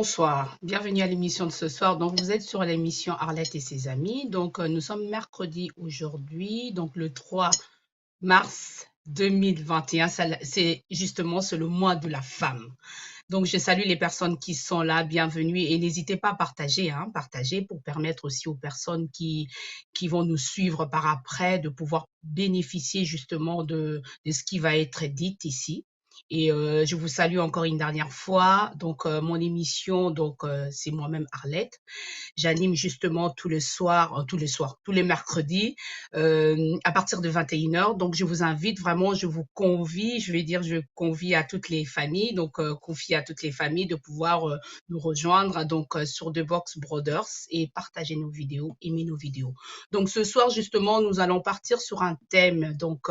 Bonsoir, bienvenue à l'émission de ce soir. Donc, vous êtes sur l'émission Arlette et ses amis. Donc, nous sommes mercredi aujourd'hui, donc le 3 mars 2021. C'est le mois de la femme. Donc, je salue les personnes qui sont là, bienvenue et n'hésitez pas à partager, partager pour permettre aussi aux personnes qui vont nous suivre par après de pouvoir bénéficier justement de ce qui va être dit ici. Et je vous salue encore une dernière fois. Donc, mon émission, c'est moi-même Arlette. J'anime justement tous les mercredis à partir de 21h. Donc, je vous invite vraiment, je convie à toutes les familles, confie à toutes les familles de pouvoir nous rejoindre sur The Box Brothers et partager nos vidéos, aimer nos vidéos. Donc, ce soir, justement, nous allons partir sur un thème. Donc,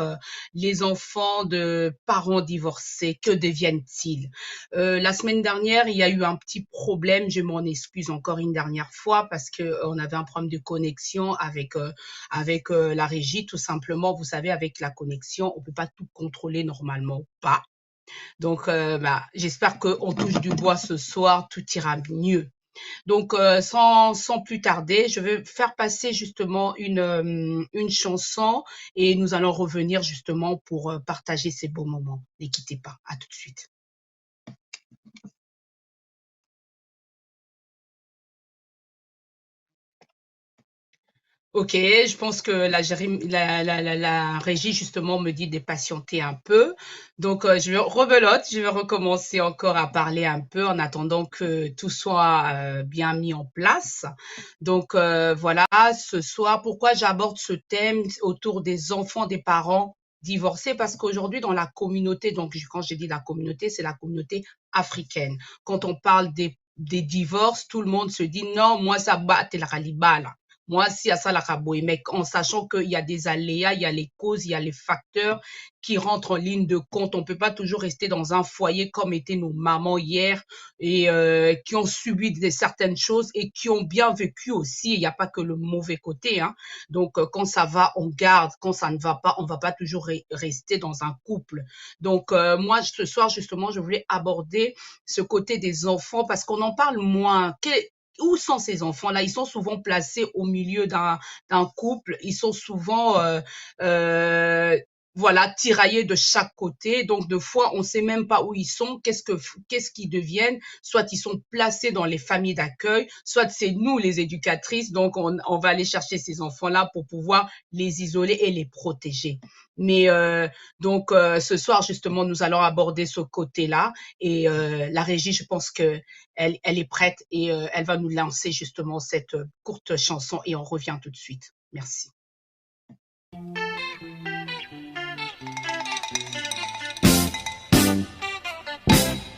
les enfants de parents divorcés, que deviennent-ils? La semaine dernière, il y a eu un petit problème, je m'en excuse encore une dernière fois parce qu'on avait un problème de connexion avec la régie, tout simplement. Vous savez, avec la connexion, on ne peut pas tout contrôler normalement, pas. Donc, j'espère qu'on touche du bois ce soir, tout ira mieux. Donc, sans plus tarder, je vais faire passer justement une chanson et nous allons revenir justement pour partager ces beaux moments. Ne quittez pas, à tout de suite. Ok, je pense que la régie justement me dit de patienter un peu. Donc, je vais recommencer encore à parler un peu en attendant que tout soit bien mis en place. Donc, voilà, ce soir, pourquoi j'aborde ce thème autour des enfants des parents divorcés? Parce qu'aujourd'hui, dans la communauté, donc quand je dis la communauté, c'est la communauté africaine. Quand on parle des divorces, tout le monde se dit non, moi, ça bat la ralibala. Moi, si à ça la raboye, mais en sachant qu'il y a des aléas, il y a les causes, il y a les facteurs qui rentrent en ligne de compte. On ne peut pas toujours rester dans un foyer comme étaient nos mamans hier et qui ont subi certaines choses et qui ont bien vécu aussi. Il n'y a pas que le mauvais côté. Donc, quand ça va, on garde. Quand ça ne va pas, on ne va pas toujours rester dans un couple. Donc, moi, ce soir, justement, je voulais aborder ce côté des enfants parce qu'on en parle moins. Où sont ces enfants-là? Ils sont souvent placés au milieu d'un couple. Ils sont souvent tiraillés de chaque côté. Donc, de fois, on ne sait même pas où ils sont, qu'est-ce qu'ils deviennent. Soit ils sont placés dans les familles d'accueil, soit c'est nous, les éducatrices. Donc, on va aller chercher ces enfants-là pour pouvoir les isoler et les protéger. Mais ce soir, justement, nous allons aborder ce côté-là. Et la régie, je pense que elle est prête et elle va nous lancer justement cette courte chanson et on revient tout de suite. Merci.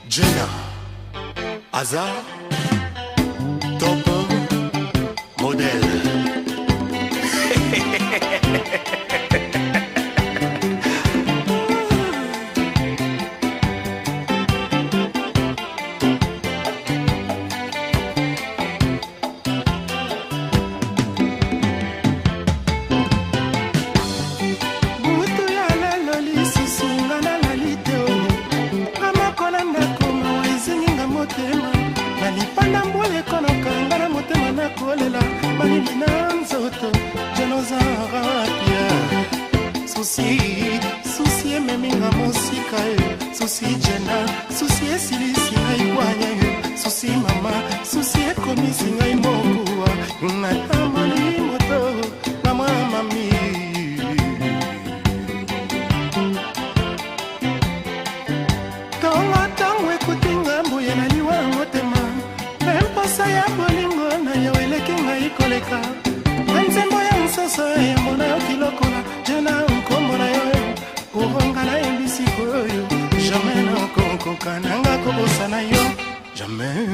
Jenna, Hazard, Top, Modèle. Susi meminga musika susi jena susi esilisi ngai kwanya susi mama susi ekomisi ngai mokuwa natamani moto mama mami tango ekutinga mbuye na liwa motema mpasa ya bolingo na yo eleki ngai koleka nzembo ya msoso ya mona kilokola jena nkombona yo urongala ebisiko oyo jamais nakokoka nanga kobosana yo jamais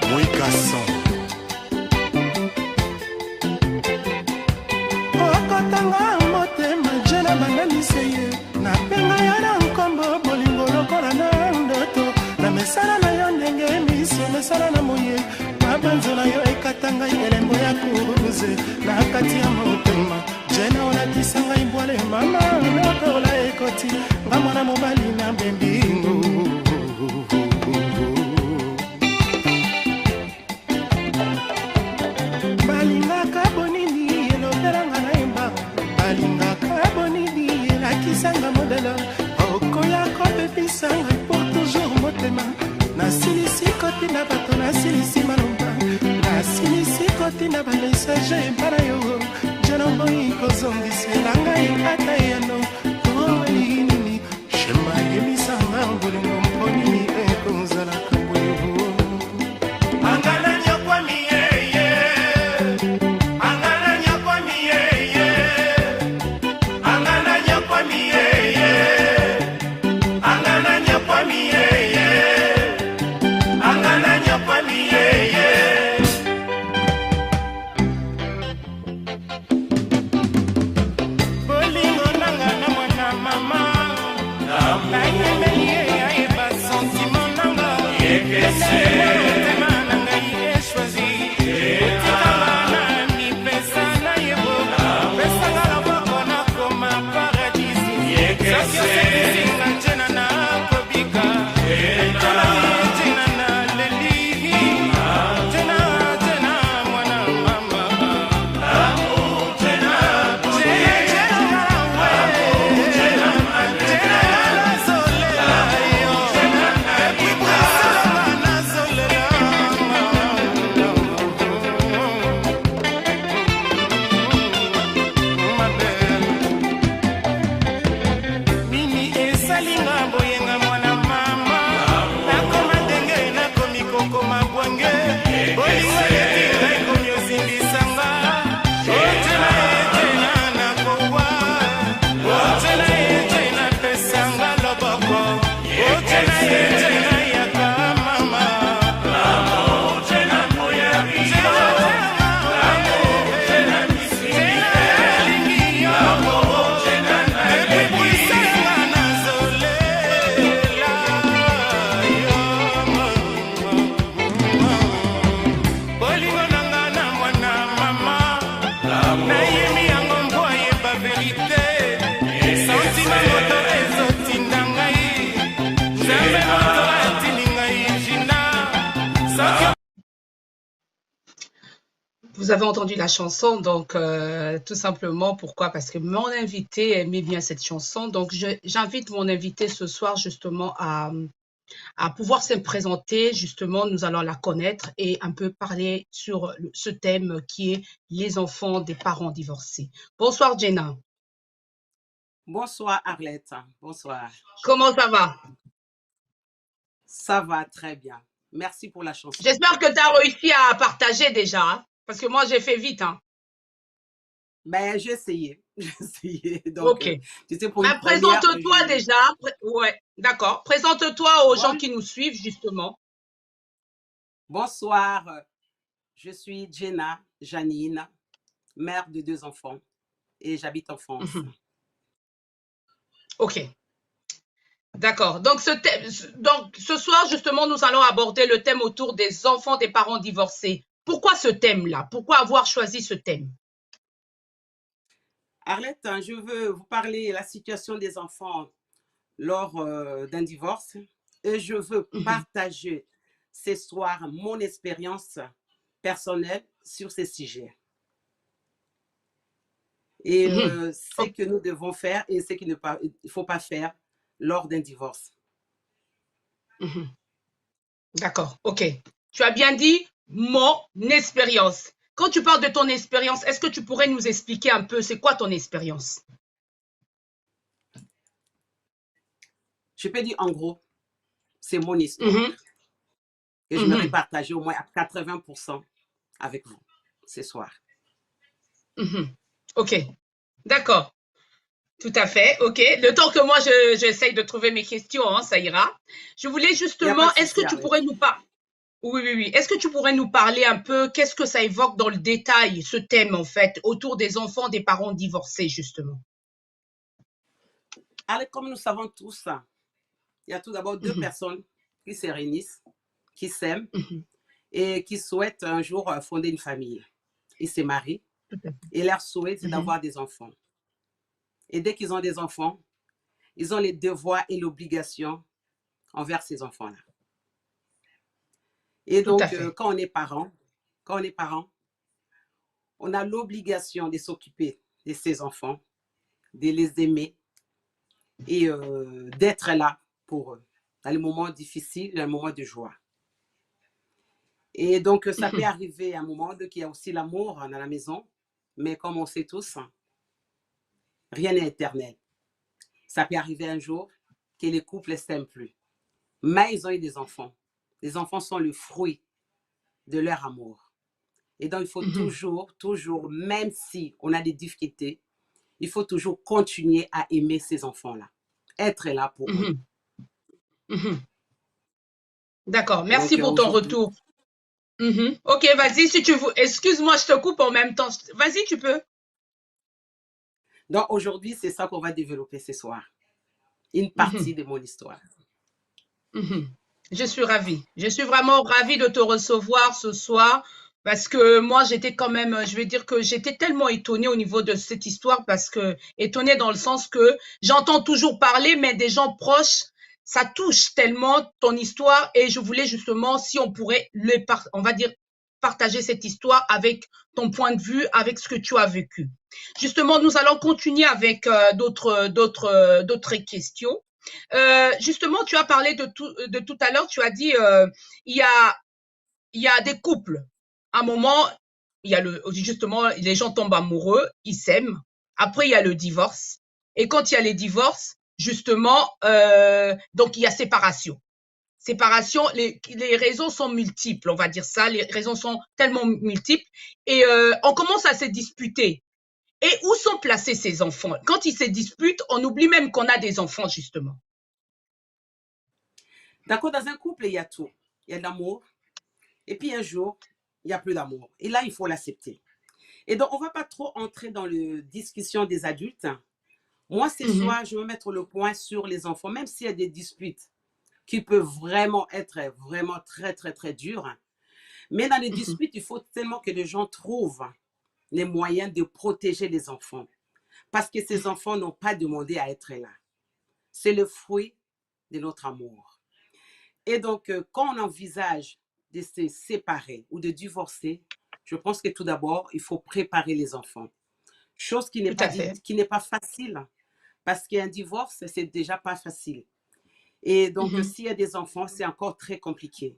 muy garçon okotanga motema jena bandanise ye napenga yo na nkombo bolingo lokola na ndoto na mesala na yo ndenge emisio mesala na moye mabanzo na yo ekatanga elembo ya kuruze na kati ya motema jena olakisa ngai bwale mama nakola ekoti nga mwana mobali na mbembingo balingaka bonini elobelanga na yemba balingaka bonini elakisanga modelo okoya kobebisanga pour toujours motema nasilisi kotinda bato nasilisi malomba nasilisi kotinda bamessage mpana yo jenomboyi kozongisela ngai ata yano owelinini shema yemisanga bolingo mponini ekozalaka boyo angala nyokwami yeye angala nyokwami yeye angala nyokwami yeye angala nyokwami yeye angala nyokwami yeye bolingo nanga na mwana mama nayemeli ye ayeba sentiment nanga motema na ngai eshwazi otikanga na mipesa na yebo pesanga loboko nakoma paradisi soki oselisinga njena na kobika njena na leli njena mwana mama mimi esalinga boyenga mwana mama nakoma ndenge nakomi kokoma bwange bolingo yetinga ekomi osimbisanga otena nakowa otena pesanga loboko otena yaka mama bolingo nanga na mwana mama nayemi yango mpo ayeba verite santima moto ezotinda ngai nzambe moto atindi ngai jina soki Vous avez entendu la chanson, donc tout simplement, pourquoi? Parce que mon invité aimait bien cette chanson. Donc, j'invite mon invité ce soir justement à pouvoir se présenter. Justement, nous allons la connaître et un peu parler sur ce thème qui est les enfants des parents divorcés. Bonsoir, Jenna. Bonsoir Arlette, bonsoir. Comment ça va? Ça va très bien. Merci pour la chanson. J'espère que tu as réussi à partager déjà, hein, parce que moi, j'ai fait vite. Hein. Ben, j'ai essayé. J'ai essayé. Donc, Ok. tu sais, pour une première, présente-toi déjà. Ouais, d'accord. Présente-toi aux gens qui nous suivent, justement. Bonsoir. Je suis Jenna Janine, mère de 2 enfants et j'habite en France. Ok. D'accord. Donc, ce soir, justement, nous allons aborder le thème autour des enfants des parents divorcés. Pourquoi ce thème-là? Pourquoi avoir choisi ce thème? Arlette, je veux vous parler de la situation des enfants lors d'un divorce et je veux partager ce soir mon expérience personnelle sur ces sujets. Et ce que nous devons faire et ce qu'il ne faut pas faire lors d'un divorce. D'accord, ok. Tu as bien dit mon expérience. Quand tu parles de ton expérience, est-ce que tu pourrais nous expliquer un peu c'est quoi ton expérience? Je peux dire en gros, c'est mon histoire. Et je vais partager au moins à 80% avec vous ce soir. Ok, d'accord. Tout à fait, ok. Le temps que moi, j'essaye de trouver mes questions, hein, ça ira. Je voulais justement, est-ce que tu pourrais nous parler? Oui. Est-ce que tu pourrais nous parler un peu, qu'est-ce que ça évoque dans le détail, ce thème, en fait, autour des enfants des parents divorcés, justement? Alors, comme nous savons tous, il y a tout d'abord 2 personnes qui se réunissent, qui s'aiment et qui souhaitent un jour fonder une famille. Ils se marient Tout à fait. Et leur souhait, c'est Mhm. d'avoir des enfants. Et dès qu'ils ont des enfants, ils ont les devoirs et l'obligation envers ces enfants-là. Et Tout à donc, fait. quand on est parent, on a l'obligation de s'occuper de ces enfants, de les aimer et d'être là pour eux dans les moments difficiles, dans les moments de joie. Et donc, ça peut Mhm. arriver à un moment qu'il y a aussi l'amour dans la maison, mais comme on sait tous, rien n'est éternel. Ça peut arriver un jour que les couples ne s'aiment plus. Mais ils ont eu des enfants. Les enfants sont le fruit de leur amour. Et donc, il faut Mhm. toujours, même si on a des difficultés, il faut toujours continuer à aimer ces enfants-là, être là pour eux. Mhm. Mhm. D'accord. Merci Donc, pour ton aujourd'hui, retour. Mhm. Ok, vas-y, si tu veux. Excuse-moi, je te coupe en même temps. Vas-y, tu peux. c'est ça qu'on va développer ce soir. Une partie Mhm. de mon histoire. Mhm. Je suis ravie. Je suis vraiment ravie de te recevoir ce soir parce que moi, j'étais quand même, je vais dire que j'étais tellement étonnée au niveau de cette histoire parce que étonnée dans le sens que j'entends toujours parler, mais des gens proches, ça touche tellement ton histoire et je voulais justement, si on pourrait on va dire, partager cette histoire avec ton point de vue, avec ce que tu as vécu. Justement, nous allons continuer avec d'autres questions. Justement, tu as parlé de tout à l'heure, tu as dit il y a, il y a des couples. À un moment, il y a justement, les gens tombent amoureux, ils s'aiment. Après, il y a le divorce. Et quand il y a les divorces, justement, donc il y a séparation. Séparation, les raisons sont multiples, on va dire ça. Les raisons sont tellement multiples. Et on commence à se disputer. Et où sont placés ces enfants? Quand ils se disputent, on oublie même qu'on a des enfants, justement. D'accord, dans un couple, il y a tout. Il y a de l'amour, et puis un jour, il n'y a plus d'amour. Et là, il faut l'accepter. Et donc, on ne va pas trop entrer dans la discussion des adultes. Moi, ce Mhm, soir, je veux mettre le point sur les enfants, même s'il y a des disputes qui peuvent vraiment être vraiment très, très, très dures. Mais dans les mhm. disputes, il faut tellement que les gens trouvent les moyens de protéger les enfants. Parce que ces enfants n'ont pas demandé à être là. C'est le fruit de notre amour. Et donc, quand on envisage de se séparer ou de divorcer, je pense que tout d'abord, il faut préparer les enfants. Chose Tout à fait. qui n'est pas facile, parce qu'un divorce, c'est déjà pas facile. Et donc, Mhm, s'il y a des enfants, c'est encore très compliqué.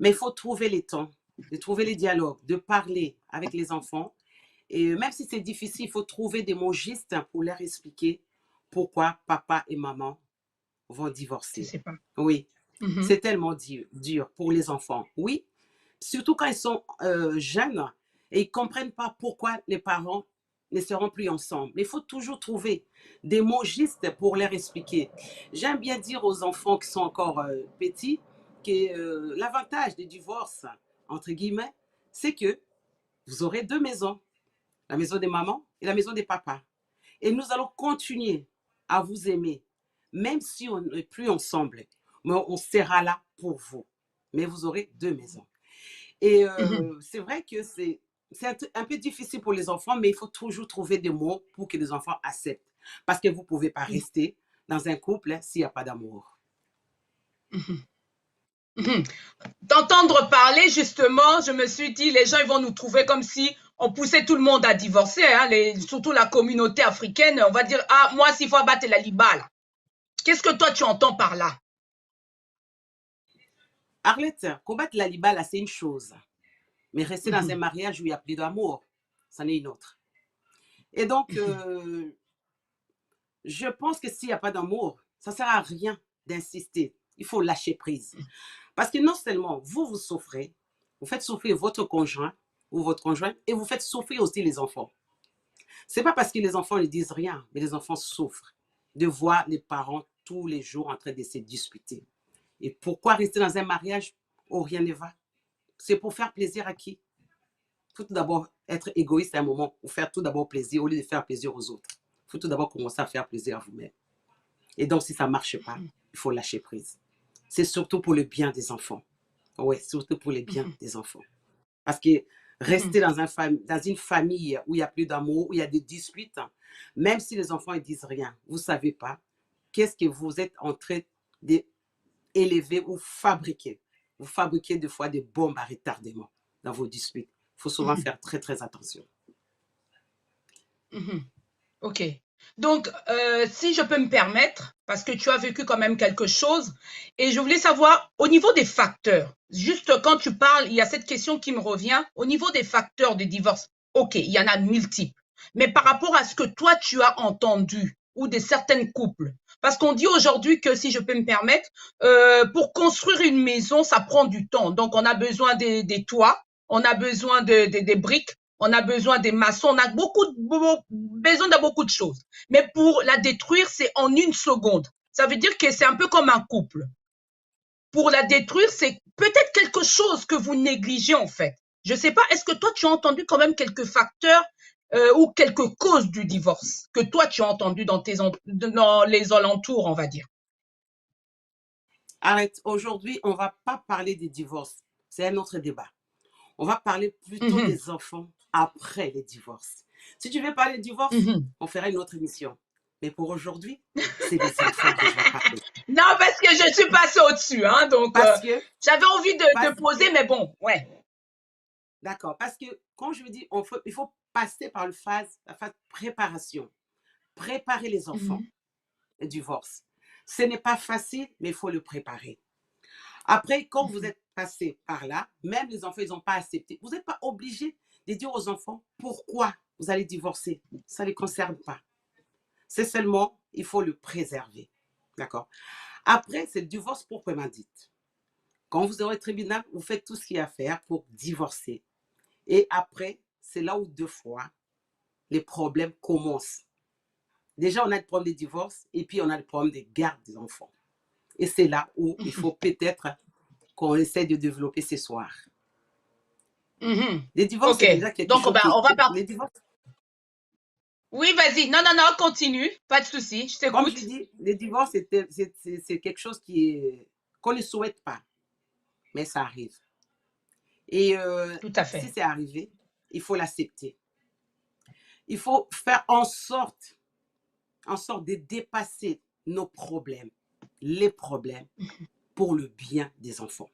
Mais il faut trouver les temps, de trouver les dialogues, de parler avec les enfants. Et même si c'est difficile, il faut trouver des mots justes pour leur expliquer pourquoi papa et maman vont je divorcer. sais pas. Oui, Mhm, c'est tellement dur pour les enfants. Oui, surtout quand ils sont jeunes et ils ne comprennent pas pourquoi les parents ne seront plus ensemble. Mais il faut toujours trouver des mots justes pour leur expliquer. J'aime bien dire aux enfants qui sont encore petits que l'avantage du divorce, entre guillemets, c'est que vous aurez deux maisons, la maison des mamans et la maison des papas. Et nous allons continuer à vous aimer, même si on n'est plus ensemble. Mais on sera là pour vous. Mais vous aurez deux maisons. Et mhm, c'est vrai que c'est un peu difficile pour les enfants, mais il faut toujours trouver des mots pour que les enfants acceptent. Parce que vous ne pouvez pas rester dans un couple s'il n'y a pas d'amour. mhm, mhm. D'entendre parler, justement, je me suis dit, les gens ils vont nous trouver comme si on poussait tout le monde à divorcer, hein, surtout la communauté africaine. On va dire, ah, moi, s'il faut abattre la liba, là. Qu'est-ce que toi, tu entends par là? Arlette, combattre la liba, là, c'est une chose. Mais rester dans un Mhm, mariage où il n'y a plus d'amour, c'en est une autre. Et donc, mhm, je pense que s'il n'y a pas d'amour, ça ne sert à rien d'insister. Il faut lâcher prise. Parce que non seulement vous souffrez, vous faites souffrir votre conjoint ou votre conjointe et vous faites souffrir aussi les enfants. Ce n'est pas parce que les enfants ne disent rien, mais les enfants souffrent de voir les parents tous les jours en train de se disputer. Et pourquoi rester dans un mariage où rien ne va? C'est pour faire plaisir à qui? Il faut tout d'abord être égoïste à un moment, ou faire tout d'abord plaisir au lieu de faire plaisir aux autres. Il faut tout d'abord commencer à faire plaisir à vous-même. Et donc, si ça ne marche pas, il faut lâcher prise. C'est surtout pour le bien des enfants. Oui, surtout pour le bien des enfants. Parce que Rester dans une famille où il n'y a plus d'amour, où il y a des disputes, même si les enfants ne disent rien, vous ne savez pas qu'est-ce que vous êtes en train d'élever ou fabriquer. Vous fabriquez des fois des bombes à retardement dans vos disputes. Il faut souvent faire très, très attention. Ok. Donc, si je peux me permettre, parce que tu as vécu quand même quelque chose, et je voulais savoir, au niveau des facteurs, juste quand tu parles, il y a cette question qui me revient, au niveau des facteurs de divorce, ok, il y en a multiples, mais par rapport à ce que toi, tu as entendu, ou de certains couples, parce qu'on dit aujourd'hui que, si je peux me permettre, pour construire une maison, ça prend du temps, donc on a besoin des toits, on a besoin des briques, on a besoin des maçons, on a besoin de beaucoup de choses. Mais pour la détruire, c'est en une seconde. Ça veut dire que c'est un peu comme un couple. Pour la détruire, c'est peut-être quelque chose que vous négligez en fait. Je ne sais pas, est-ce que toi, tu as entendu quand même quelques facteurs ou quelques causes du divorce que toi, tu as entendu dans les alentours, on va dire? Arrête, aujourd'hui, on ne va pas parler des divorces. C'est un autre débat. On va parler plutôt des enfants après les divorces. Si tu veux parler de divorce, on fera une autre émission. Mais pour aujourd'hui, c'est les enfants que je vais parler. Non, parce que je suis passée au-dessus, hein, donc j'avais envie de poser, mais bon, ouais. D'accord, parce que quand je dis, il faut passer par la phase préparation. Préparer les enfants au divorce. Ce n'est pas facile, mais il faut le préparer. Après, quand vous êtes passé par là, même les enfants, ils n'ont pas accepté. Vous n'êtes pas obligé de dire aux enfants pourquoi vous allez divorcer. Ça ne les concerne pas. C'est seulement, il faut le préserver. D'accord? Après, c'est le divorce proprement dit. Quand vous aurez au tribunal, vous faites tout ce qu'il y a à faire pour divorcer. Et après, c'est là où deux fois, les problèmes commencent. Déjà, on a le problème des divorces et puis on a le problème des gardes des enfants. Et c'est là où il faut peut-être qu'on essaie de développer ce soir. Les divorces, c'est déjà quelque chose. Donc, on va partir. Les divorces... Oui, vas-y. Non, continue. Pas de souci. Je t'écoute. Comme je dis, les divorces, c'est quelque chose qu'on ne souhaite pas. Mais ça arrive. Et tout à fait. Si c'est arrivé, il faut l'accepter. Il faut faire en sorte de dépasser nos problèmes, les problèmes, pour le bien des enfants.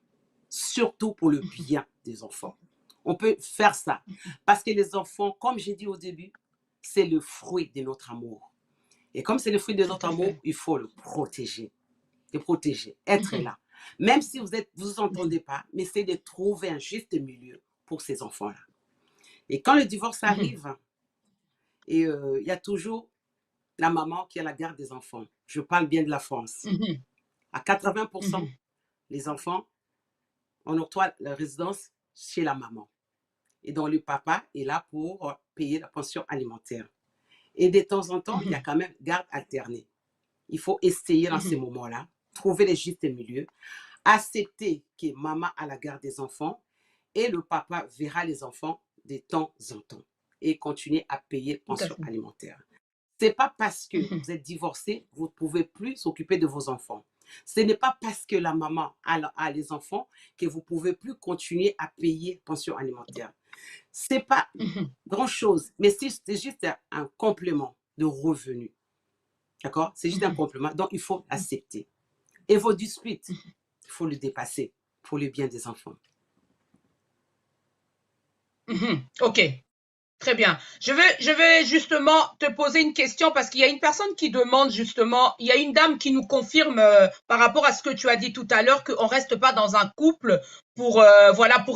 Surtout pour le bien des enfants. On peut faire ça. Parce que les enfants, comme j'ai dit au début, c'est le fruit de notre amour. Et comme c'est le fruit de notre amour, il faut le protéger. Le protéger, être là. Même si vous entendez pas, mais c'est de trouver un juste milieu pour ces enfants-là. Et quand le divorce arrive, et il y a toujours la maman qui a la garde des enfants. Je parle bien de la France. À 80%, les enfants, on octroie la résidence chez la maman. Et donc, le papa est là pour payer la pension alimentaire. Et de temps en temps, il y a quand même garde alternée. Il faut essayer dans ces moments-là, trouver les justes milieux, accepter que maman a la garde des enfants et le papa verra les enfants de temps en temps et continuer à payer pension alimentaire. Ce n'est pas parce que vous êtes divorcé, vous ne pouvez plus s'occuper de vos enfants. Ce n'est pas parce que la maman a les enfants que vous ne pouvez plus continuer à payer pension alimentaire. Ce n'est pas grand-chose, mais c'est juste un complément de revenu. D'accord? C'est juste un complément. Donc, il faut accepter. Et vos disputes, il faut le dépasser pour le bien des enfants. Ok. Très bien. Je vais justement te poser une question parce qu'il y a une personne qui demande justement, il y a une dame qui nous confirme par rapport à ce que tu as dit tout à l'heure qu'on ne reste pas dans un couple pour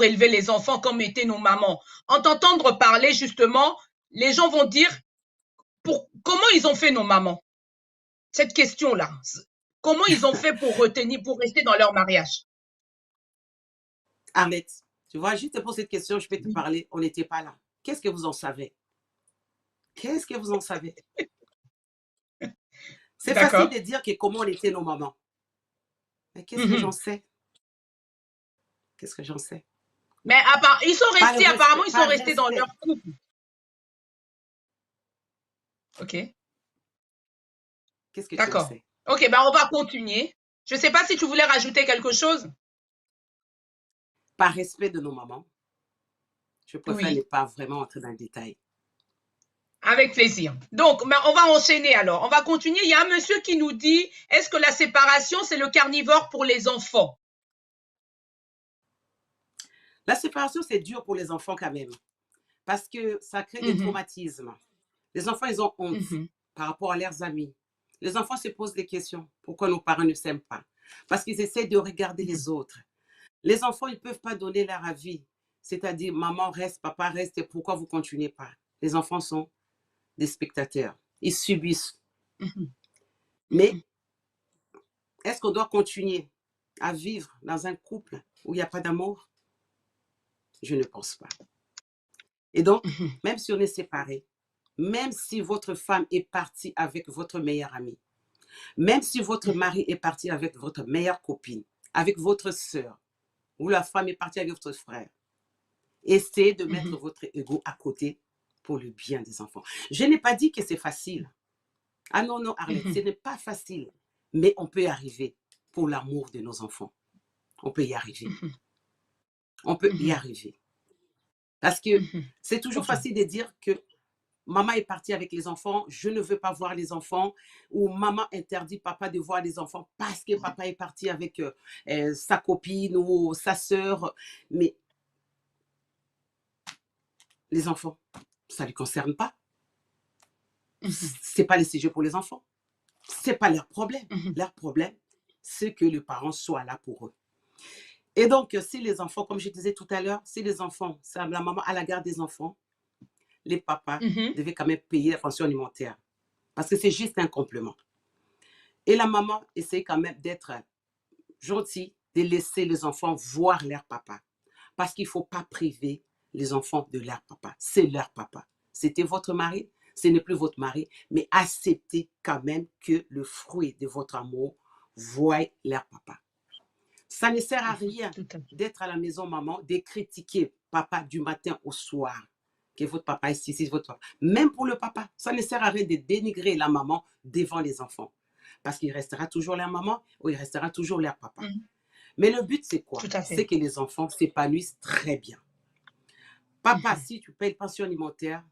élever les enfants comme étaient nos mamans. En t'entendre parler justement, les gens vont dire comment ils ont fait nos mamans? Cette question-là. Comment ils ont fait pour rester dans leur mariage? Ahmed, tu vois, juste pour cette question, je peux te parler, on n'était pas là. Qu'est-ce que vous en savez? Qu'est-ce que vous en savez? C'est facile de dire que comment on était nos mamans. Mais qu'est-ce que j'en sais? Qu'est-ce que j'en sais? Mais ils sont restés, apparemment, ils sont restés dans leur couple. Ok. Qu'est-ce que tu en sais? Ok, on va continuer. Je ne sais pas si tu voulais rajouter quelque chose. Par respect de nos mamans, Je préfère ne Oui, pas vraiment entrer dans le détail. avec plaisir. Donc, mais on va enchaîner alors. On va continuer. Il y a un monsieur qui nous dit, est-ce que la séparation, c'est le carnivore pour les enfants? La séparation, c'est dur pour les enfants quand même, parce que ça crée des Mhm, traumatismes. Les enfants, ils ont honte mhm, par rapport à leurs amis. Les enfants se posent des questions. Pourquoi nos parents ne s'aiment pas? Parce qu'ils essaient de regarder mhm, les autres. Les enfants, ils ne peuvent pas donner leur avis. C'est-à-dire, maman reste, papa reste, et pourquoi vous ne continuez pas? Les enfants sont des spectateurs. Ils subissent. mhm, Mais mhm, est-ce qu'on doit continuer à vivre dans un couple où il n'y a pas d'amour? Je ne pense pas. Et donc, mhm, même si on est séparés, même si votre femme est partie avec votre meilleure amie, même si votre mhm, mari est parti avec votre meilleure copine, avec votre sœur, ou la femme est partie avec votre frère, essayez de mettre mhm, votre ego à côté pour le bien des enfants. Je n'ai pas dit que c'est facile. Ah non, non, Arlette, ce mhm, n'est pas facile. Mais on peut y arriver pour l'amour de nos enfants. On peut y arriver. mhm, On peut y mhm, arriver. Parce que mhm. c'est toujours Ok. facile de dire que maman est partie avec les enfants, je ne veux pas voir les enfants, ou maman interdit papa de voir les enfants parce que papa est parti avec sa copine ou sa sœur. Mais les enfants, ça ne les concerne pas. Mhm, Ce n'est pas le sujet pour les enfants. Ce n'est pas leur problème. mhm, Leur problème, c'est que les parents soient là pour eux. Et donc, si les enfants, comme je disais tout à l'heure, si les enfants, c'est la maman à la garde des enfants, les papas mhm, devaient quand même payer la pension alimentaire. Parce que c'est juste un complément. Et la maman essaie quand même d'être gentille, de laisser les enfants voir leur papa. Parce qu'il ne faut pas priver les enfants de leur papa. C'est leur papa. C'était votre mari, ce n'est plus votre mari, mais acceptez quand même que le fruit de votre amour voie leur papa. Ça ne sert à mhm. rien Tout à fait. d'être à la maison, maman, de critiquer papa du matin au soir. Que votre papa est ici, votre papa. Même pour le papa, ça ne sert à rien de dénigrer la maman devant les enfants. Parce qu'il restera toujours leur maman ou il restera toujours leur papa. Mhm, Mais le but, c'est quoi? tout à C'est fait. que les enfants s'épanouissent très bien. Papa, Mhm, si tu payes pension alimentaire,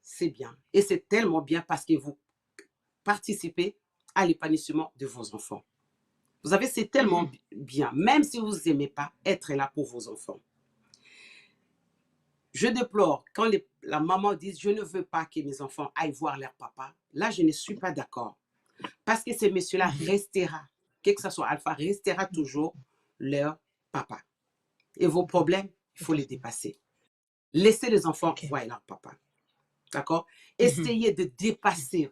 c'est bien. Et c'est tellement bien parce que vous participez à l'épanouissement de vos enfants. Vous savez, c'est tellement mhm, bien, même si vous n'aimez pas, être là pour vos enfants. Je déplore quand la maman dit je ne veux pas que mes enfants aillent voir leur papa. Là, je ne suis pas d'accord. Parce que ces messieurs-là mhm, restera, quel que ce soit alpha, restera toujours leur papa. Et vos mhm. problèmes, il Tout faut à les fait. dépasser. Laissez les enfants Ok. voir leur papa. D'accord? Mhm, Essayez de dépasser.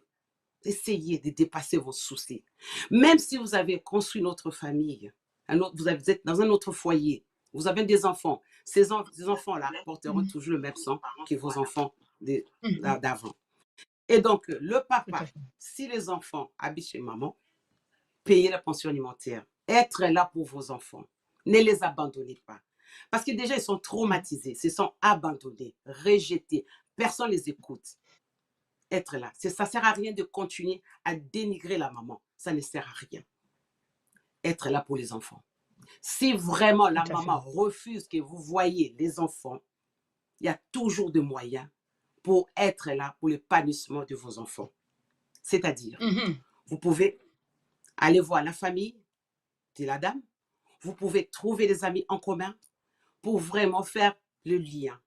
Essayez de dépasser vos soucis. Même si vous avez construit notre famille, vous êtes dans un autre foyer, vous avez des enfants, ces enfants-là porteront mhm, toujours le même sang que vos enfants mhm. d'avant. Et donc, le Tout à papa, fait. si les enfants habitent chez maman, payez la pension alimentaire. Être là pour vos enfants. Ne les abandonnez pas. Parce que déjà, ils sont Mhm, traumatisés, ils sont abandonnés, rejetés. Personne ne les écoute. Être là. Ça ne sert à rien de continuer à dénigrer la maman. Ça ne sert à rien. Être là pour les enfants. Si vraiment tout la à fait. maman refuse que vous voyez les enfants, il y a toujours des moyens pour être là pour l'épanouissement de vos enfants. C'est-à-dire, Mhm, vous pouvez aller voir la famille de la dame, vous pouvez trouver des amis en commun pour vraiment faire le lien,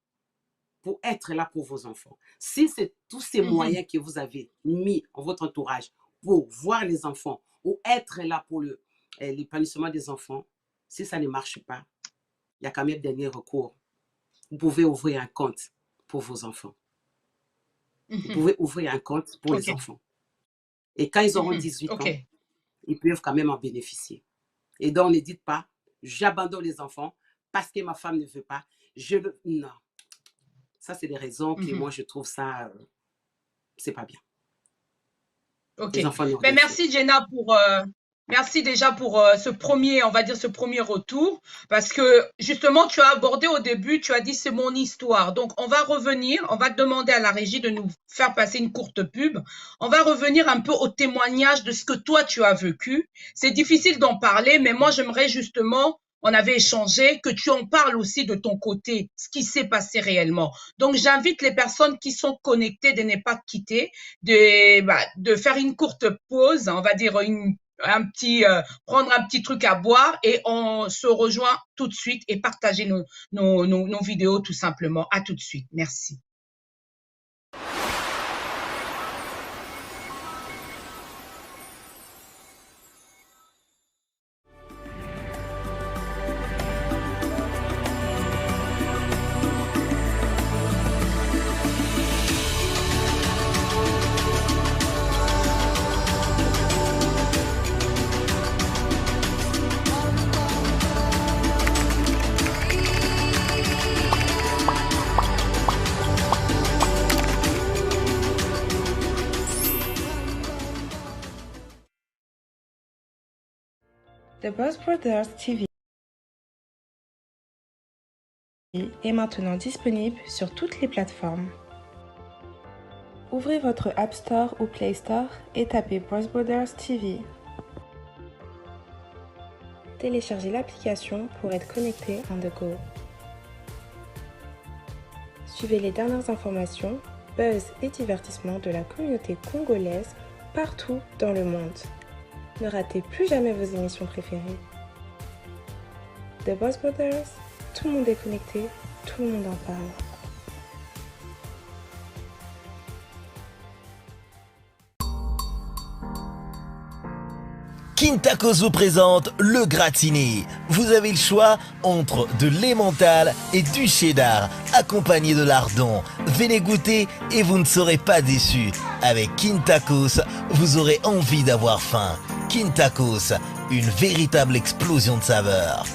pour être là pour vos enfants. Si c'est tous ces mhm. moyens que vous avez mis en votre entourage pour voir les enfants ou être là pour l'épanouissement des enfants, si ça ne marche pas, il y a quand même dernier recours. Vous pouvez ouvrir un compte pour vos enfants. Vous Mhm. pouvez ouvrir un compte pour Ok. les enfants. Et quand ils auront Mhm. 18 Ok. ans, ils peuvent quand même en bénéficier. Et donc, ne dites pas, j'abandonne les enfants parce que ma femme ne veut pas. Non, ça, c'est des raisons que Mhm. moi, je trouve ça, c'est pas bien. Ok. Les enfants n'ont Ben, rien fait. merci Jenna pour merci déjà pour ce premier, on va dire ce premier retour, parce que justement tu as abordé au début, tu as dit c'est mon histoire. Donc on va revenir, on va demander à la régie de nous faire passer une courte pub. On va revenir un peu au témoignage de ce que toi tu as vécu. C'est difficile d'en parler, mais moi j'aimerais justement on avait échangé, que tu en parles aussi de ton côté, ce qui s'est passé réellement. Donc, j'invite les personnes qui sont connectées de ne pas quitter, de faire une courte pause, on va dire prendre un petit truc à boire et on se rejoint tout de suite et partager nos vidéos tout simplement. À tout de suite. Merci. The Boss Brothers TV est maintenant disponible sur toutes les plateformes. Ouvrez votre App Store ou Play Store et tapez Boss Brothers TV. Téléchargez l'application pour être connecté on the go. Suivez les dernières informations, buzz et divertissements de la communauté congolaise partout dans le monde. Ne ratez plus jamais vos émissions préférées. The Boss Brothers, tout le monde est connecté, tout le monde en parle. Quintacos vous présente le gratiné. Vous avez le choix entre de l'emmental et du cheddar, accompagné de lardons. Venez goûter et vous ne serez pas déçus. Avec Quintacos, vous aurez envie d'avoir faim. Quintacos, une véritable explosion de saveurs.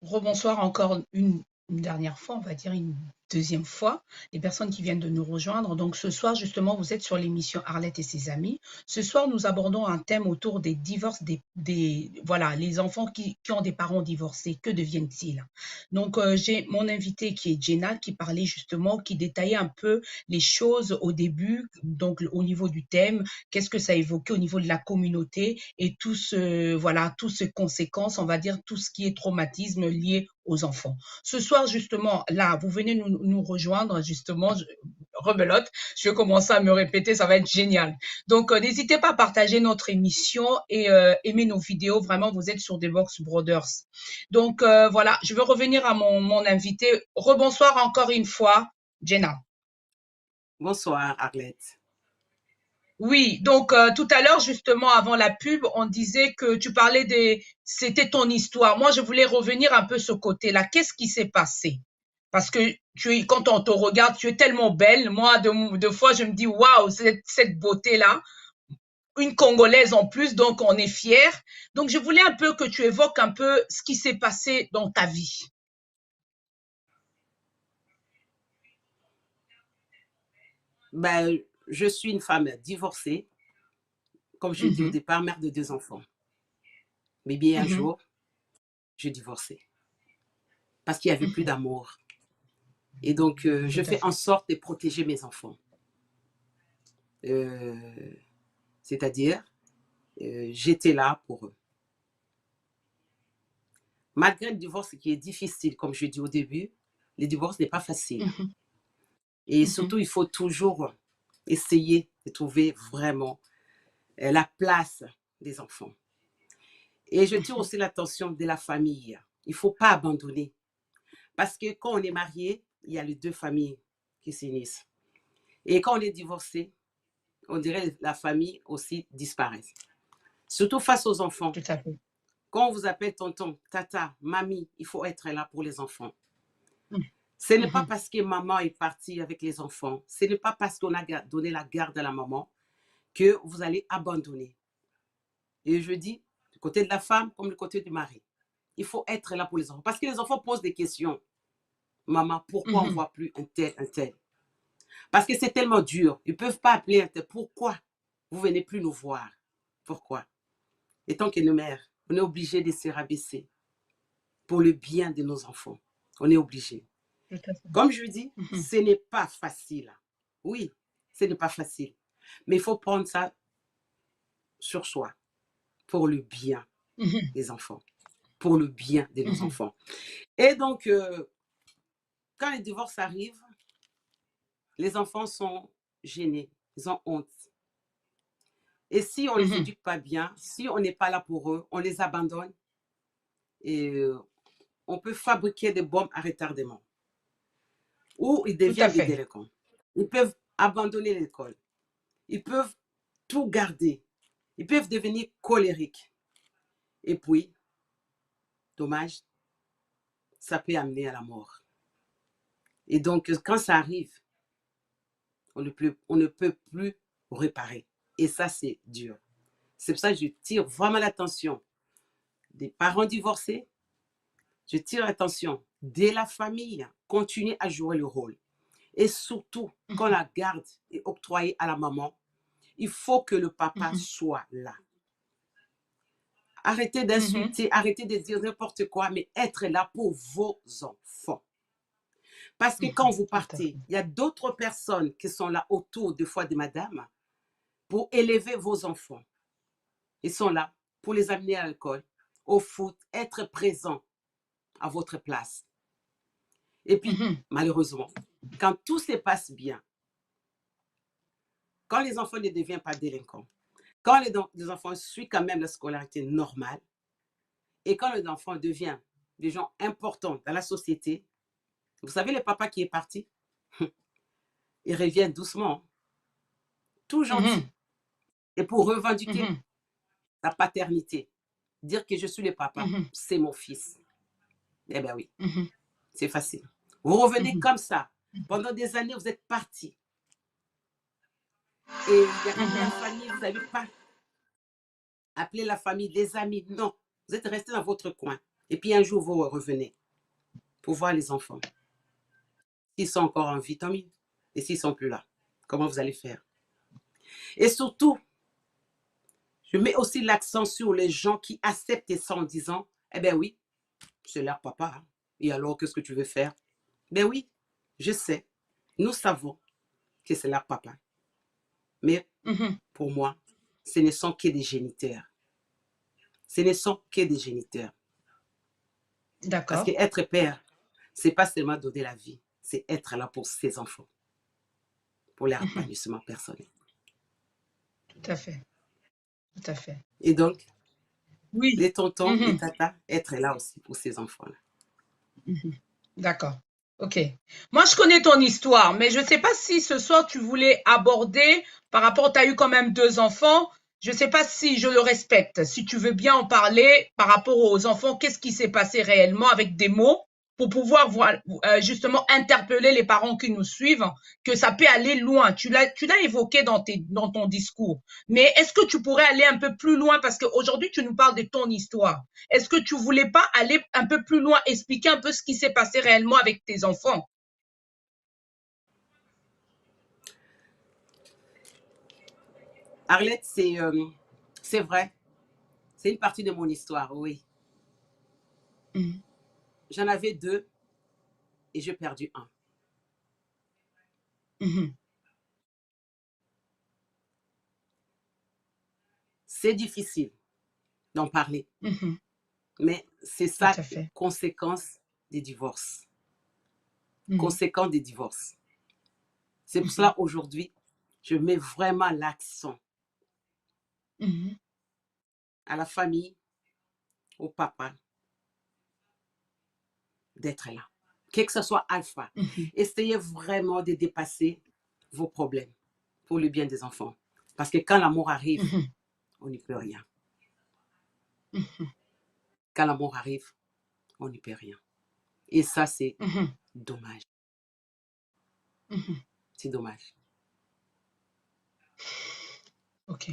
Rebonsoir encore une dernière fois, on va dire une deuxième fois, les personnes qui viennent de nous rejoindre. Donc ce soir, justement, vous êtes sur l'émission Arlette et ses amis. Ce soir, nous abordons un thème autour des divorces, voilà, les enfants qui ont des parents divorcés, que deviennent-ils? Donc j'ai mon invité qui est Jenna, qui parlait justement, qui détaillait un peu les choses au début, donc au niveau du thème, qu'est-ce que ça évoquait au niveau de la communauté et voilà, toutes ces conséquences, on va dire tout ce qui est traumatisme lié aux enfants. Ce soir, justement, là, vous venez nous rejoindre, justement, rebelote, je vais commencer à me répéter, ça va être génial. Donc, n'hésitez pas à partager notre émission et aimer nos vidéos. Vraiment, vous êtes sur The Boss Brothers. Donc, voilà, je veux revenir à mon invité. Rebonsoir encore une fois, Jenna. Bonsoir, Arlette. Oui, donc tout à l'heure, justement, avant la pub, on disait que tu parlais c'était ton histoire. Moi, je voulais revenir un peu ce côté-là. Qu'est-ce qui s'est passé? Parce que quand on te regarde, tu es tellement belle. Moi, de fois, je me dis, waouh, cette beauté-là. Une Congolaise en plus, donc on est fiers. Donc, je voulais un peu que tu évoques un peu ce qui s'est passé dans ta vie. Ben, je suis une femme divorcée, comme je dis au départ, mère de 2 enfants. Mais bien un jour, j'ai divorcé parce qu'il n'y avait plus d'amour. Et donc, je fais en sorte de protéger mes enfants. C'est-à-dire, j'étais là pour eux. Malgré le divorce qui est difficile, comme je dis au début, le divorce n'est pas facile. Et surtout, il faut toujours essayer de trouver vraiment la place des enfants. Et je tire aussi l'attention de la famille. Il ne faut pas abandonner. Parce que quand on est marié, il y a les 2 familles qui s'unissent. Et quand on est divorcé, on dirait que la famille aussi disparaît. Surtout face aux enfants. Tout à fait. Quand on vous appelle tonton, tata, mamie, il faut être là pour les enfants. Ce n'est pas parce que maman est partie avec les enfants, ce n'est pas parce qu'on a donné la garde à la maman que vous allez abandonner. Et je dis, du côté de la femme comme du côté du mari, il faut être là pour les enfants. Parce que les enfants posent des questions. Maman, pourquoi on ne voit plus un tel, un tel? Parce que c'est tellement dur. Ils ne peuvent pas appeler un tel. Pourquoi vous ne venez plus nous voir? Pourquoi? Et tant que nos mères, on est obligé de se rabaisser pour le bien de nos enfants. On est obligé. Tout à fait. Comme je dis, ce n'est pas facile. Oui, ce n'est pas facile. Mais il faut prendre ça sur soi pour le bien des enfants, pour le bien de nos enfants. Et donc, quand les divorces arrivent, les enfants sont gênés, ils ont honte. Et si on ne les éduque pas bien, si on n'est pas là pour eux, on les abandonne et on peut fabriquer des bombes à retardement. Ou ils deviennent des délinquants. Ils peuvent abandonner l'école. Ils peuvent tout garder. Ils peuvent devenir colériques. Et puis, dommage, ça peut amener à la mort. Et donc, quand ça arrive, on ne peut plus réparer. Et ça, c'est dur. C'est pour ça que je tire vraiment l'attention des parents divorcés. Je tire l'attention de la famille. Continuer à jouer le rôle. Et surtout, quand la garde est octroyée à la maman, il faut que le papa soit là. Arrêtez d'insulter, arrêtez de dire n'importe quoi, mais être là pour vos enfants. Parce que quand vous partez, il y a d'autres personnes qui sont là autour des fois de madame pour élever vos enfants. Ils sont là pour les amener à l'alcool, au foot, être présents à votre place. Et puis, malheureusement, quand tout se passe bien, quand les enfants ne deviennent pas délinquants, quand les enfants suivent quand même la scolarité normale, et quand les enfants deviennent des gens importants dans la société, vous savez, le papa qui est parti, il revient doucement, tout gentil. Et pour revendiquer la paternité, dire que je suis le papa, c'est mon fils. Eh bien oui, c'est facile. Vous revenez comme ça. Pendant des années, vous êtes parti. Et il y a la famille, vous n'avez pas appelé la famille, des amis. Non, vous êtes resté dans votre coin. Et puis un jour, vous revenez pour voir les enfants. S'ils sont encore en vie, tant mieux. Et s'ils ne sont plus là, comment vous allez faire? Et surtout, je mets aussi l'accent sur les gens qui acceptent ça en disant, eh bien oui, c'est leur papa. Hein. Et alors, qu'est-ce que tu veux faire? Ben oui, je sais. Nous savons que c'est leur papa. Mais pour moi, ce ne sont que des géniteurs. Ce ne sont que des géniteurs. D'accord. Parce qu'être père, ce n'est pas seulement donner la vie, c'est être là pour ses enfants, pour leur épanouissement personnel. Tout à fait. Tout à fait. Et donc, oui, les tontons, les tatas, être là aussi pour ces enfants-là. D'accord. Ok. Moi, je connais ton histoire, mais je ne sais pas si ce soir tu voulais aborder, par rapport, tu as eu quand même 2 enfants, je ne sais pas si je le respecte. Si tu veux bien en parler par rapport aux enfants, qu'est-ce qui s'est passé réellement avec des mots pour pouvoir justement interpeller les parents qui nous suivent, que ça peut aller loin. Tu l'as évoqué dans ton discours. Mais est-ce que tu pourrais aller un peu plus loin? Parce qu'aujourd'hui, tu nous parles de ton histoire. Est-ce que tu voulais pas aller un peu plus loin, expliquer un peu ce qui s'est passé réellement avec tes enfants? Arlette, c'est vrai. C'est une partie de mon histoire, oui. J'en avais 2 et j'ai perdu 1. C'est difficile d'en parler. Mais c'est ça la conséquence des divorces. Conséquence des divorces. C'est pour cela aujourd'hui, je mets vraiment l'accent à la famille, au papa, d'être là. Quel que ce soit alpha. Essayez vraiment de dépasser vos problèmes pour le bien des enfants. Parce que quand l'amour arrive, on n'y peut rien. Quand l'amour arrive, on n'y peut rien. Et ça, c'est dommage. C'est dommage. Ok.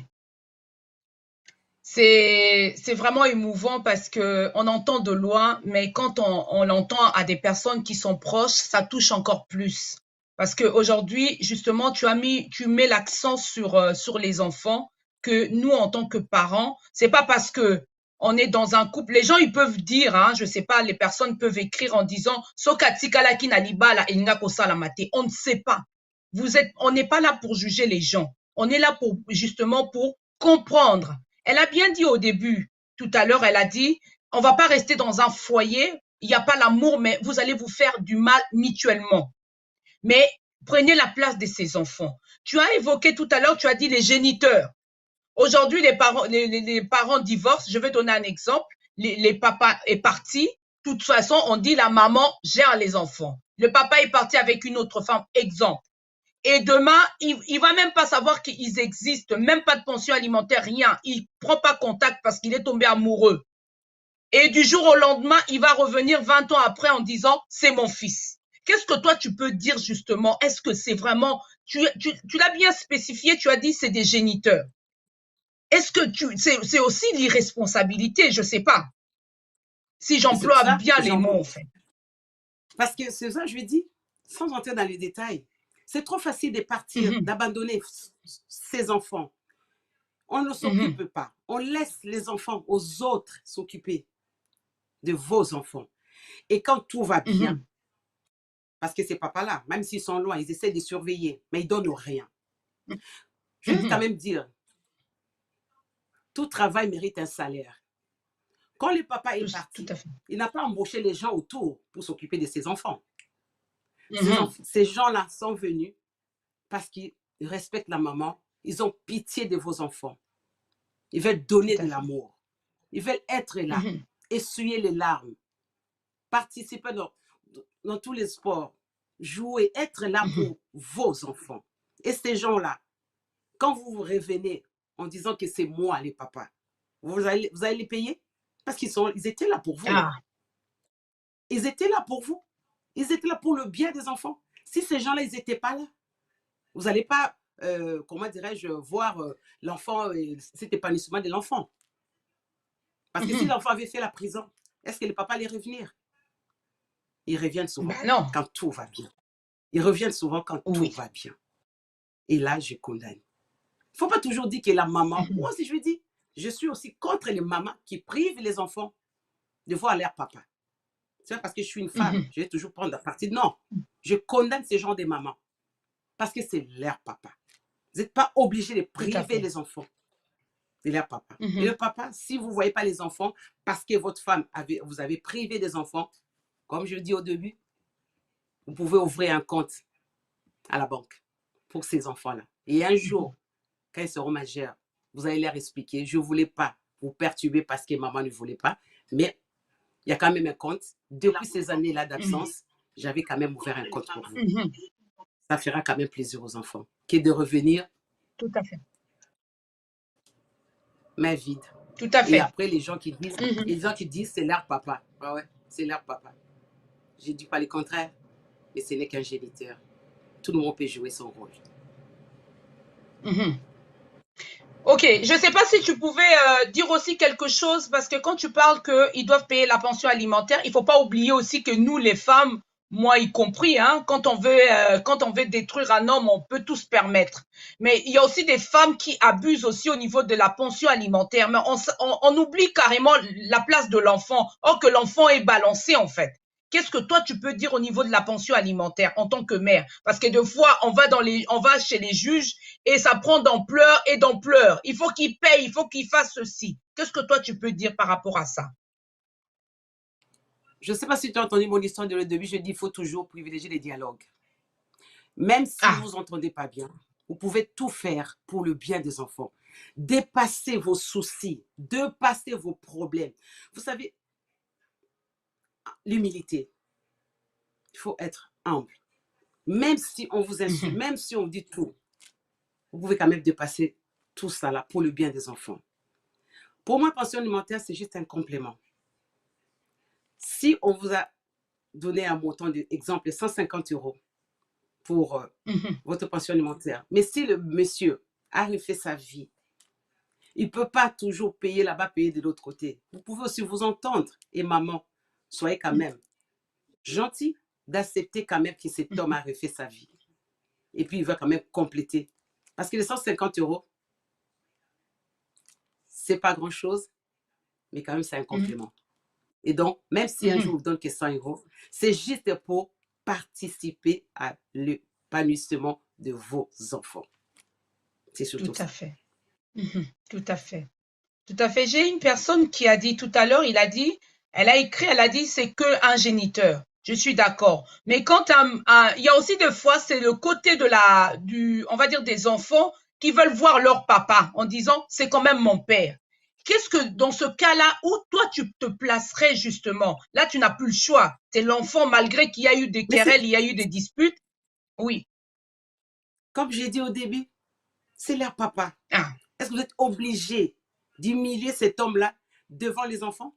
C'est vraiment émouvant parce qu'on entend de loin, mais quand on l'entend à des personnes qui sont proches, ça touche encore plus. Parce qu'aujourd'hui, justement, tu mets l'accent sur les enfants, que nous, en tant que parents, c'est pas parce que on est dans un couple. Les gens, ils peuvent dire, hein, je sais pas, les personnes peuvent écrire en disant, Sokatikala kinalibala elinga kosalamate. On ne sait pas. On n'est pas là pour juger les gens. On est là pour, justement, pour comprendre. Elle a bien dit au début, tout à l'heure, elle a dit, on va pas rester dans un foyer, il n'y a pas l'amour, mais vous allez vous faire du mal mutuellement. Mais prenez la place de ces enfants. Tu as évoqué tout à l'heure, tu as dit les géniteurs. Aujourd'hui, les parents divorcent. Je vais donner un exemple. Les papas est parti. De toute façon, on dit la maman gère les enfants. Le papa est parti avec une autre femme. Exemple. Et demain, il va même pas savoir qu'ils existent, même pas de pension alimentaire, rien. Il prend pas contact parce qu'il est tombé amoureux. Et du jour au lendemain, il va revenir 20 ans après en disant c'est mon fils. Qu'est-ce que toi tu peux dire justement? Est-ce que c'est vraiment, tu l'as bien spécifié, tu as dit c'est des géniteurs. Est-ce que c'est aussi l'irresponsabilité, je sais pas. Si j'emploie bien les mots en fait. Parce que c'est ça, je lui dis, sans entrer dans les détails, c'est trop facile de partir, d'abandonner ses enfants. On ne s'occupe pas. On laisse les enfants aux autres s'occuper de vos enfants. Et quand tout va bien, parce que ces papas-là, même s'ils sont loin, ils essaient de surveiller, mais ils ne donnent rien. Je vais quand même dire, tout travail mérite un salaire. Quand le papa est parti, il n'a pas embauché les gens autour pour s'occuper de ses enfants. Ces gens-là sont venus parce qu'ils respectent la maman, ils ont pitié de vos enfants. Ils veulent donner de l'amour. Ils veulent être là, essuyer les larmes, participer dans tous les sports, jouer, être là pour vos enfants. Et ces gens-là, quand vous revenez en disant que c'est moi les papas, vous allez les payer parce ils étaient là pour vous. Ils étaient là pour vous. Ils étaient là pour le bien des enfants. Si ces gens-là, ils n'étaient pas là, vous n'allez pas, comment dirais-je, voir l'enfant, cet épanouissement de l'enfant. Parce que si l'enfant avait fait la prison, est-ce que le papa allait revenir? Ils reviennent souvent quand tout va bien. Ils reviennent souvent quand tout va bien. Et là, je condamne. Il ne faut pas toujours dire que la maman, moi aussi je lui dis, je suis aussi contre les mamans qui privent les enfants de voir leur papa. C'est parce que je suis une femme, je vais toujours prendre la partie. Non, je condamne ces gens de mamans parce que c'est leur papa. Vous n'êtes pas obligé de priver les enfants de leur papa. Et le papa, si vous ne voyez pas les enfants, parce que votre femme, vous avez privé des enfants, comme je le dis au début, vous pouvez ouvrir un compte à la banque pour ces enfants-là. Et un jour, quand ils seront majeurs, vous allez leur expliquer, je ne voulais pas vous perturber parce que maman ne voulait pas, mais il y a quand même un compte. Depuis ces années-là d'absence, j'avais quand même ouvert un compte pour vous. Ça fera quand même plaisir aux enfants que de revenir. Tout à fait. Main vide. Tout à fait. Et après, les gens qui disent, c'est leur papa. Ah ouais, c'est leur papa. Je ne dis pas le contraire, mais ce n'est qu'un géniteur. Tout le monde peut jouer son rôle. Ok, je ne sais pas si tu pouvais dire aussi quelque chose, parce que quand tu parles qu'ils doivent payer la pension alimentaire, il ne faut pas oublier aussi que nous, les femmes, moi y compris, hein, quand on veut détruire un homme, on peut tout se permettre. Mais il y a aussi des femmes qui abusent aussi au niveau de la pension alimentaire. Mais on oublie carrément la place de l'enfant, or que l'enfant est balancé en fait. Qu'est-ce que toi, tu peux dire au niveau de la pension alimentaire en tant que mère? Parce que des fois, on va chez les juges et ça prend d'ampleur et d'ampleur. Il faut qu'ils payent, il faut qu'ils fassent ceci. Qu'est-ce que toi, tu peux dire par rapport à ça? Je ne sais pas si tu as entendu mon histoire de le début. Je dis qu'il faut toujours privilégier les dialogues. Même si vous vous entendez pas bien, vous pouvez tout faire pour le bien des enfants. Dépasser vos soucis, dépasser vos problèmes. Vous savez, l'humilité. Il faut être humble. Même si on vous insulte, même si on dit tout, vous pouvez quand même dépasser tout ça là pour le bien des enfants. Pour moi, pension alimentaire, c'est juste un complément. Si on vous a donné un montant d'exemple, 150 € pour votre pension alimentaire, mais si le monsieur a refait sa vie, il ne peut pas toujours payer là-bas, payer de l'autre côté. Vous pouvez aussi vous entendre. Et maman, soyez quand même gentil d'accepter quand même que cet homme a refait sa vie. Et puis, il va quand même compléter. Parce que les 150 €, ce n'est pas grand-chose, mais quand même, c'est un complément. Et donc, même si un jour on vous donne que 100 €, c'est juste pour participer à l'épanouissement de vos enfants. C'est surtout Tout à ça. fait. Tout à fait. Tout à fait. J'ai une personne qui a dit tout à l'heure, elle a dit, c'est que un géniteur. Je suis d'accord. Mais quand il y a aussi des fois, c'est le côté on va dire des enfants qui veulent voir leur papa en disant, c'est quand même mon père. Qu'est-ce que, dans ce cas-là, où toi tu te placerais justement? Là, tu n'as plus le choix. C'est l'enfant, malgré qu'il y a eu des querelles, il y a eu des disputes. Oui. Comme j'ai dit au début, c'est leur papa. Ah. Est-ce que vous êtes obligé d'humilier cet homme-là devant les enfants?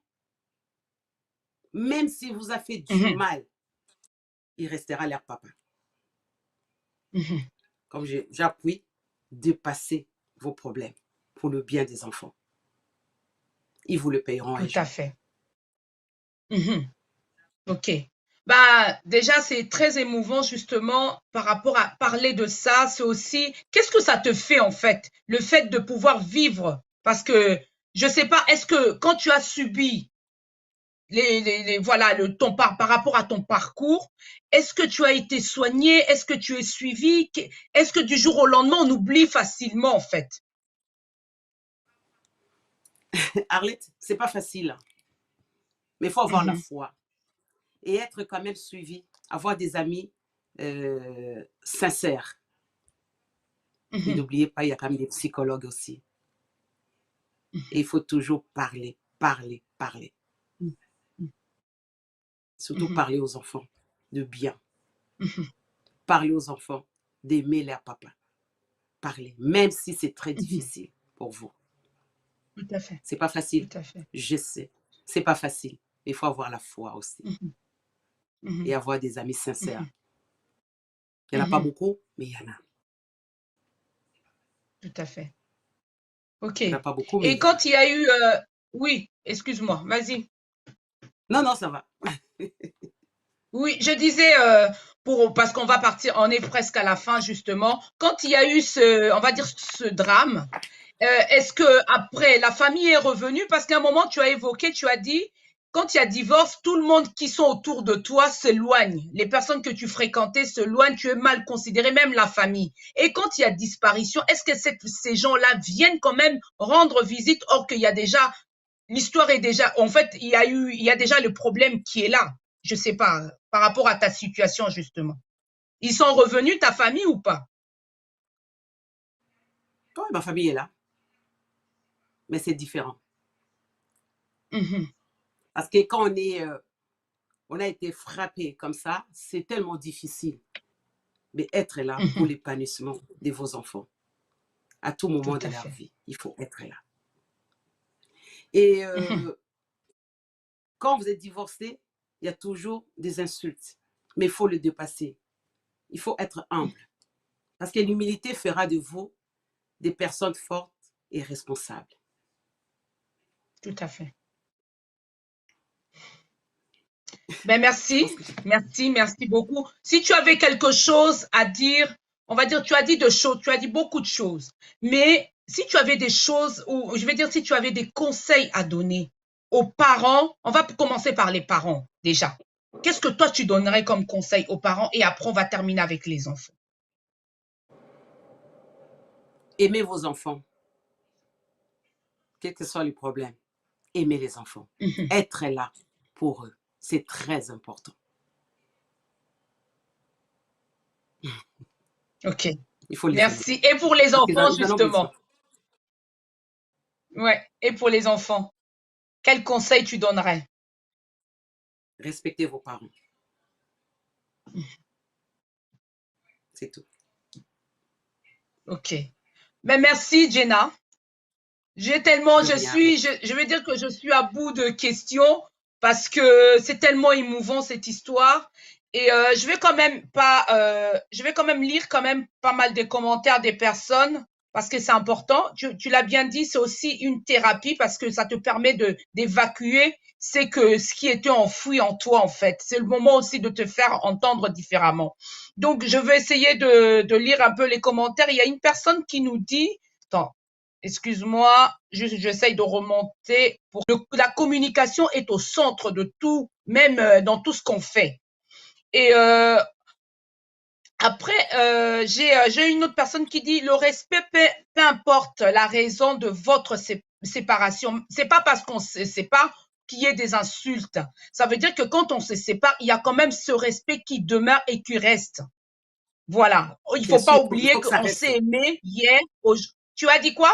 Même s'il vous a fait du mal, il restera leur papa. Comme j'appuie, dépasser vos problèmes pour le bien des enfants. Ils vous le payeront un jour. Tout à fait. Ok. Bah, déjà, c'est très émouvant justement par rapport à parler de ça. C'est aussi, qu'est-ce que ça te fait en fait, le fait de pouvoir vivre? Parce que je sais pas, est-ce que quand tu as subi voilà, par rapport à ton parcours, est-ce que tu as été soigné? Est-ce que tu es suivi? Est-ce que du jour au lendemain, on oublie facilement en fait? Arlette, c'est pas facile, mais il faut avoir la foi et être quand même suivi, avoir des amis sincères. Et n'oubliez pas, il y a quand même des psychologues aussi. Et il faut toujours parler. Surtout parler aux enfants de bien. Parler aux enfants d'aimer leur papa. Parler, même si c'est très difficile pour vous. Tout à fait. C'est pas facile. Tout à fait. Je sais. C'est pas facile. Il faut avoir la foi aussi. Et avoir des amis sincères. Il n'y en a pas beaucoup, mais il y en a. Tout à fait. Ok. Il n'y en a pas beaucoup, mais et quand il y a eu... oui, excuse-moi, vas-y. Non, ça va. Oui, je disais, parce qu'on va partir, on est presque à la fin justement. Quand il y a eu on va dire ce drame, est-ce que après la famille est revenue? Parce qu'à un moment tu as évoqué, tu as dit, quand il y a divorce, tout le monde qui sont autour de toi s'éloigne. Les personnes que tu fréquentais s'éloignent, tu es mal considéré, même la famille. Et quand il y a disparition, est-ce que ces gens-là viennent quand même rendre visite, or qu'il y a déjà, l'histoire est déjà, en fait, il y a déjà le problème qui est là. Je sais pas, par rapport à ta situation, justement. Ils sont revenus, ta famille, ou pas? Oui, ma famille est là. Mais c'est différent. Parce que quand on a été frappé comme ça, c'est tellement difficile. Mais être là pour l'épanouissement de vos enfants. À tout moment de leur vie, il faut être là. Et quand vous êtes divorcé, il y a toujours des insultes. Mais il faut le dépasser. Il faut être humble. Parce que l'humilité fera de vous des personnes fortes et responsables. Tout à fait. Ben merci beaucoup. Si tu avais quelque chose à dire, on va dire, tu as dit beaucoup de choses. Mais si tu avais des choses, ou je vais dire, si tu avais des conseils à donner aux parents, on va commencer par les parents déjà. Qu'est-ce que toi tu donnerais comme conseil aux parents et après on va terminer avec les enfants? Aimez vos enfants. Quel que soit le problème, aimez les enfants. Être là pour eux, c'est très important. Ok. Il faut les Merci. Et pour les enfants, justement. Ouais. Et pour les enfants, quel conseil tu donnerais? Respectez vos parents. C'est tout. Ok. Ben merci, Jenna. Je veux dire que je suis à bout de questions parce que c'est tellement émouvant cette histoire. Et je vais quand même lire quand même pas mal de commentaires des personnes parce que c'est important. Tu l'as bien dit, c'est aussi une thérapie parce que ça te permet d'évacuer ce qui était enfoui en toi en fait. C'est le moment aussi de te faire entendre différemment. Donc je vais essayer de lire un peu les commentaires. Il y a une personne qui nous dit, attends, Excuse-moi, j'essaye de remonter. La communication est au centre de tout, même dans tout ce qu'on fait. Et après, j'ai une autre personne qui dit le respect, peu importe la raison de votre séparation. C'est pas parce qu'on se sépare qu'il y ait des insultes. Ça veut dire que quand on se sépare, il y a quand même ce respect qui demeure et qui reste. Voilà. Il Bien faut pas sûr, il oublier faut que ça qu'on reste. s'est aimé hier. Tu as dit quoi?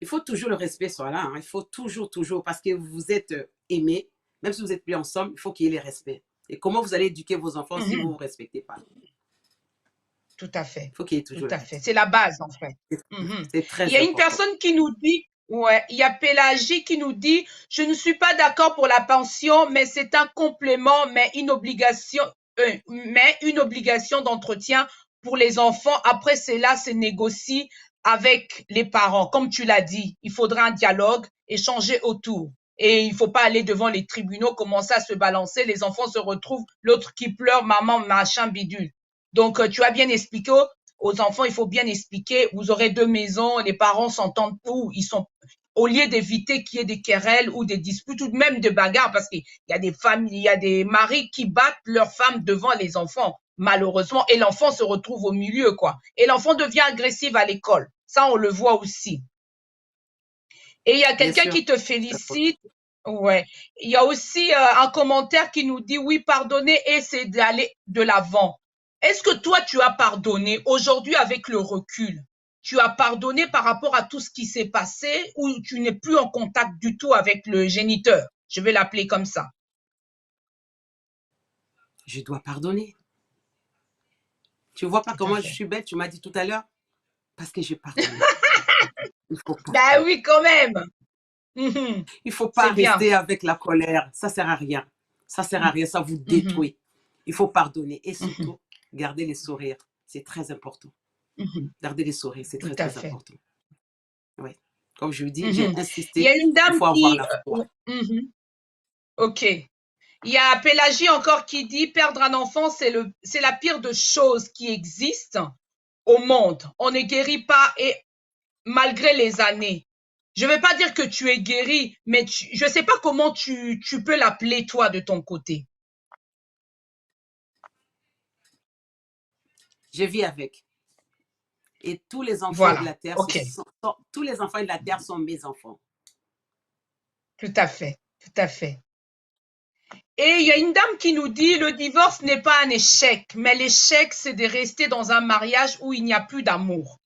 Il faut toujours le respect soit là. Hein. Il faut toujours, parce que vous êtes aimés, même si vous n'êtes plus ensemble, il faut qu'il y ait le respect. Et comment vous allez éduquer vos enfants si vous ne vous respectez pas? Tout à fait. Il faut qu'il y ait toujours Tout le à fait. respect. C'est la base, en fait. C'est Il très y a une important. personne qui nous dit, ouais, il y a Pélagie qui nous dit, je ne suis pas d'accord pour la pension, mais c'est un complément, mais une obligation d'entretien pour les enfants. Après cela, se négocie avec les parents. Comme tu l'as dit, il faudra un dialogue, échanger autour. Et il ne faut pas aller devant les tribunaux, commencer à se balancer. Les enfants se retrouvent, l'autre qui pleure, maman, machin, bidule. Donc, tu as bien expliqué aux enfants, il faut bien expliquer, vous aurez 2 maisons, les parents s'entendent où ils sont, au lieu d'éviter qu'il y ait des querelles ou des disputes ou même des bagarres, parce qu'il y a des familles, il y a des maris qui battent leurs femmes devant les enfants, malheureusement, et l'enfant se retrouve au milieu, quoi. Et l'enfant devient agressif à l'école. Ça, on le voit aussi. Et il y a Bien quelqu'un sûr. qui te félicite. Ouais. Il y a aussi un commentaire qui nous dit oui, pardonner et c'est d'aller de l'avant. Est-ce que toi, tu as pardonné aujourd'hui avec le recul? Tu as pardonné par rapport à tout ce qui s'est passé ou tu n'es plus en contact du tout avec le géniteur? Je vais l'appeler comme ça. Je dois pardonner. Tu vois pas Tout à comment je fait. suis bête, tu m'as dit tout à l'heure? Parce que j'ai pardonné. Il faut pas. Ben oui, quand même. Mhm. Il faut pas C'est bien. rester avec la colère. Ça sert à rien. Ça sert à rien. Ça vous détruit. Il faut pardonner. Et surtout, garder les sourires. C'est très important. Garder les sourires, c'est très, Tout à très fait. important. Oui. Comme je vous dis, j'ai Il y insisté. a une Il dame faut avoir la foi. Ok. Il y a Pélagie encore qui dit perdre un enfant, c'est la pire de choses qui existent au monde. On ne guérit pas et malgré les années. Je ne vais pas dire que tu es guéri, mais je ne sais pas comment tu peux l'appeler toi de ton côté. Je vis avec. Et tous les enfants Voilà. de la terre, Ok. tous les enfants de la terre sont mes enfants. Tout à fait. Tout à fait. Et il y a une dame qui nous dit le divorce n'est pas un échec, mais l'échec, c'est de rester dans un mariage où il n'y a plus d'amour.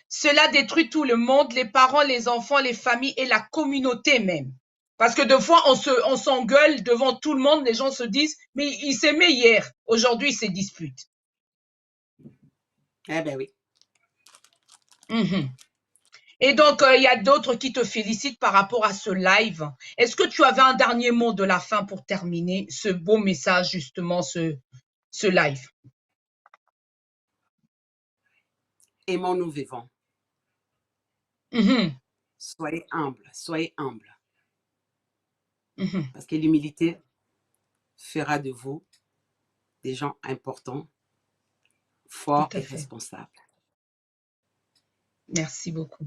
Cela détruit tout le monde, les parents, les enfants, les familles et la communauté même. Parce que des fois, on s'engueule devant tout le monde, les gens se disent, mais ils s'aimaient hier, aujourd'hui ils se disputent. Eh ben oui. Et donc, il y a d'autres qui te félicitent par rapport à ce live. Est-ce que tu avais un dernier mot de la fin pour terminer ce beau message, justement, ce live? Aimons-nous vivants. Soyez humbles, soyez humbles. Parce que l'humilité fera de vous des gens importants, forts et responsables. Merci beaucoup.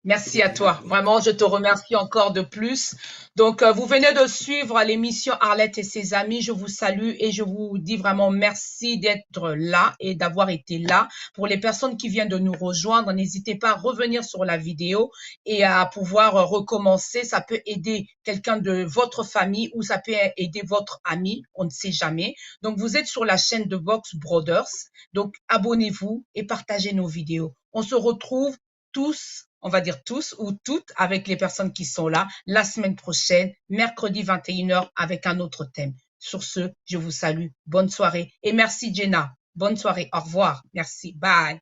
Merci à toi. Vraiment, je te remercie encore de plus. Donc, vous venez de suivre l'émission Arlette et ses amis. Je vous salue et je vous dis vraiment merci d'être là et d'avoir été là. Pour les personnes qui viennent de nous rejoindre, n'hésitez pas à revenir sur la vidéo et à pouvoir recommencer. Ça peut aider quelqu'un de votre famille ou ça peut aider votre ami. On ne sait jamais. Donc, vous êtes sur la chaîne de Box Brothers. Donc, abonnez-vous et partagez nos vidéos. On se retrouve tous, on va dire tous ou toutes avec les personnes qui sont là la semaine prochaine, mercredi 21h avec un autre thème. Sur ce, je vous salue. Bonne soirée et merci Jenna. Bonne soirée. Au revoir. Merci. Bye.